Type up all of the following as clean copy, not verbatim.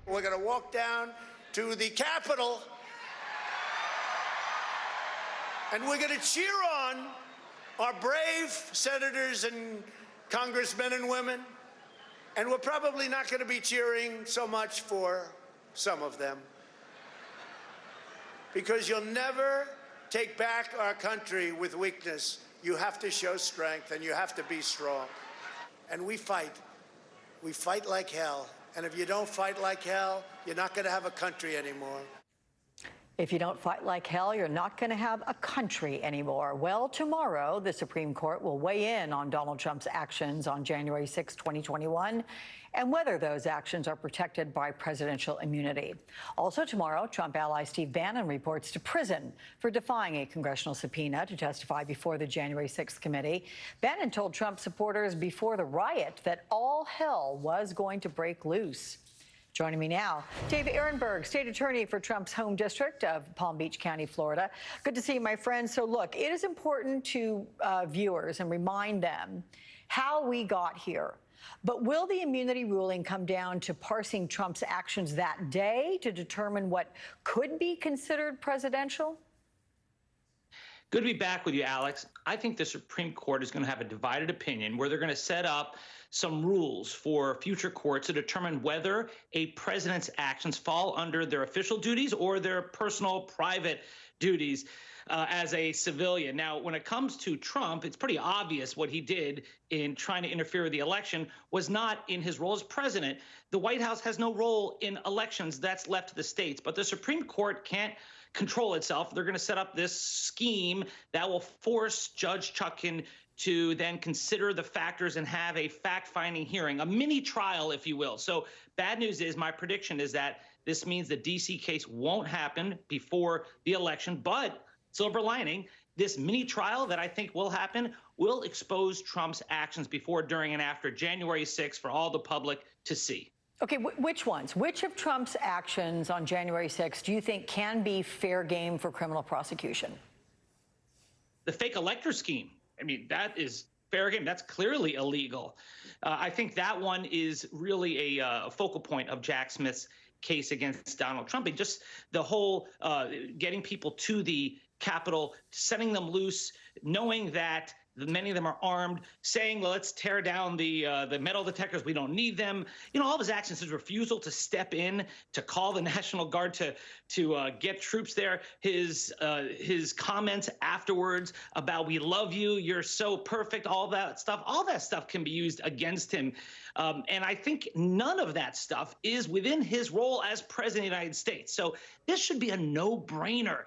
We're going to walk down to the Capitol, and we're going to cheer on our brave senators and congressmen and women. And we're probably not going to be cheering so much for some of them, because you'll never take back our country with weakness. You have to show strength, and you have to be strong. And we fight. We fight like hell. And if you don't fight like hell, you're not going to have a country anymore. If you don't fight like hell, you're not going to have a country anymore. Well, tomorrow, the Supreme Court will weigh in on Donald Trump's actions on January 6, 2021, and whether those actions are protected by presidential immunity. Also tomorrow, Trump ally Steve Bannon reports to prison for defying a congressional subpoena to testify before the January 6th committee. Bannon told Trump supporters before the riot that all hell was going to break loose. Joining me now, Dave ARONBERG, State Attorney for Trump's home district of Palm Beach County, Florida. Good to see you, my friend. So look, it is important to viewers and remind them how we got here. But will the immunity ruling come down to parsing Trump's actions that day to determine what could be considered presidential? Good to be back with you, Alex. I think the Supreme Court is going to have a divided opinion where they're going to set up some rules for future courts to determine whether a president's actions fall under their official duties or their personal, private duties as a civilian. Now, when it comes to Trump, it's pretty obvious what he did in trying to interfere with the election was not in his role as president. The White House has no role in elections. That's left to the states. But the Supreme Court can't control itself. They're going to set up this scheme that will force Judge Chutkan to then consider the factors and have a fact-finding hearing, a mini trial, if you will. So bad news is, my prediction is that this means the D.C. case won't happen before the election. But silver lining, this mini trial that I think will happen will expose Trump's actions before, during, and after January 6th for all the public to see. Okay, which ones? Which of Trump's actions on January 6th do you think can be fair game for criminal prosecution? The fake elector scheme. I mean, that is fair game. That's clearly illegal. I think that one is really a focal point of Jack Smith's case against Donald Trump. And just the whole getting people to the Capitol, setting them loose, knowing that many of them are armed, saying, well, let's tear down the metal detectors. We don't need them. You know, all of his actions, his refusal to step in, to call the National Guard to get troops there, his comments afterwards about we love you, you're so perfect, all that stuff can be used against him. And I think none of that stuff is within his role as president of the United States. So this should be a no-brainer.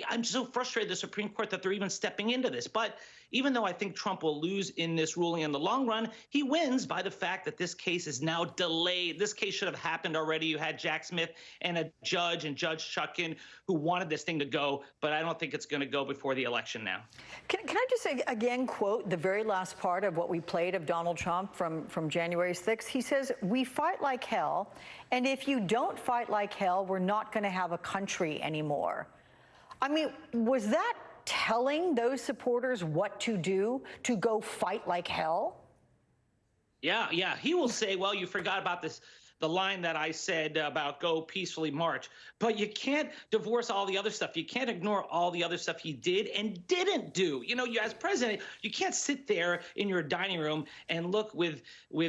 I'm so frustrated, the Supreme Court, that they're even stepping into this. But even though I think Trump will lose in this ruling in the long run, he wins by the fact that this case is now delayed. This case should have happened already. You had Jack Smith and a judge and Judge Chutkan who wanted this thing to go, but I don't think it's going to go before the election now. Can I just again quote the very last part of what we played of Donald Trump from January 6th? He says, "We fight like hell, and if you don't fight like hell, we're not going to have a country anymore." I mean, was that telling those supporters what to do, to go fight like hell? Yeah. He will say, well, you forgot about the line that I said about go peacefully march. But you can't divorce all the other stuff. You can't ignore all the other stuff he did and didn't do. You know, you as president, you can't sit there in your dining room and look with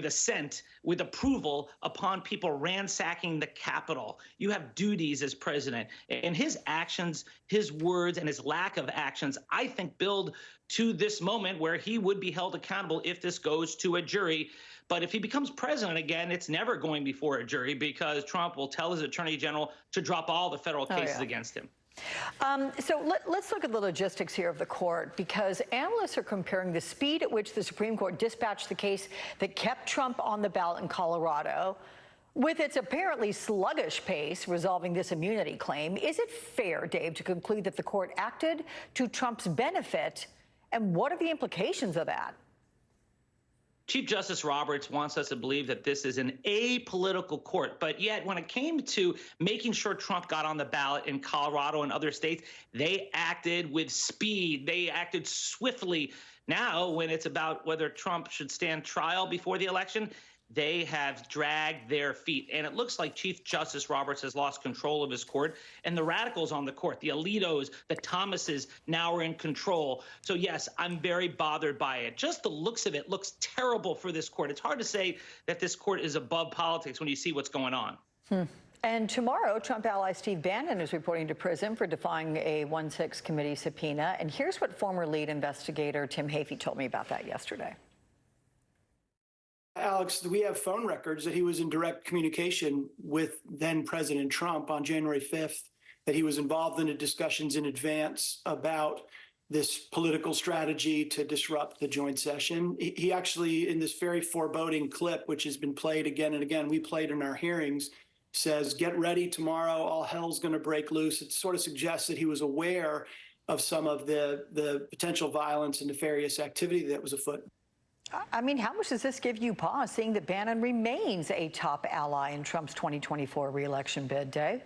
assent, with approval upon people ransacking the Capitol. You have duties as president. And his actions, his words, and his lack of actions, I think, build to this moment where he would be held accountable if this goes to a jury. But if he becomes president again, it's never going before a jury because Trump will tell his attorney general to drop all the federal cases against him. So let's look at the logistics here of the court, because analysts are comparing the speed at which the Supreme Court dispatched the case that kept Trump on the ballot in Colorado with its apparently sluggish pace resolving this immunity claim. Is it fair, Dave, to conclude that the court acted to Trump's benefit, and what are the implications of that? Chief Justice Roberts wants us to believe that this is an apolitical court, but yet when it came to making sure Trump got on the ballot in Colorado and other states, they acted with speed. They acted swiftly. Now, when it's about whether Trump should stand trial before the election, they have dragged their feet. And it looks like Chief Justice Roberts has lost control of his court, and the radicals on the court, the Alitos, the Thomases, now are in control. So yes, I'm very bothered by it. Just the looks of it looks terrible for this court. It's hard to say that this court is above politics when you see what's going on. And tomorrow, Trump ally Steve Bannon is reporting to prison for defying a 1-6 committee subpoena. And here's what former lead investigator Tim Hafey told me about that yesterday. Alex, we have phone records that he was in direct communication with then President Trump on January 5th, that he was involved in the discussions in advance about this political strategy to disrupt the joint session. He actually, in this very foreboding clip, which has been played again and again, we played in our hearings, says, get ready tomorrow, all hell's going to break loose. It sort of suggests that he was aware of some of the potential violence and nefarious activity that was afoot. I mean, how much does this give you pause, seeing that Bannon remains a top ally in Trump's 2024 reelection bid, Dave?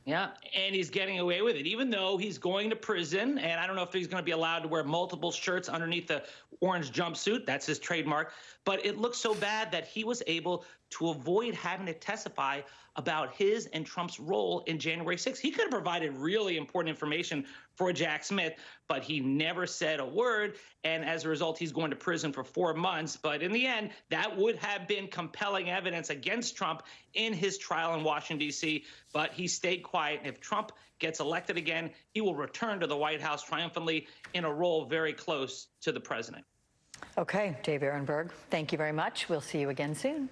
Yeah, and he's getting away with it, even though he's going to prison. And I don't know if he's going to be allowed to wear multiple shirts underneath the orange jumpsuit. That's his trademark. But it looks so bad that he was able to avoid having to testify about his and Trump's role in January 6th. He could have provided really important information for Jack Smith, but he never said a word. And as a result, he's going to prison for 4 months. But in the end, that would have been compelling evidence against Trump in his trial in Washington, D.C. But he stayed quiet. If Trump gets elected again, he will return to the White House triumphantly in a role very close to the president. Okay, Dave ARONBERG, thank you very much. We'll see you again soon.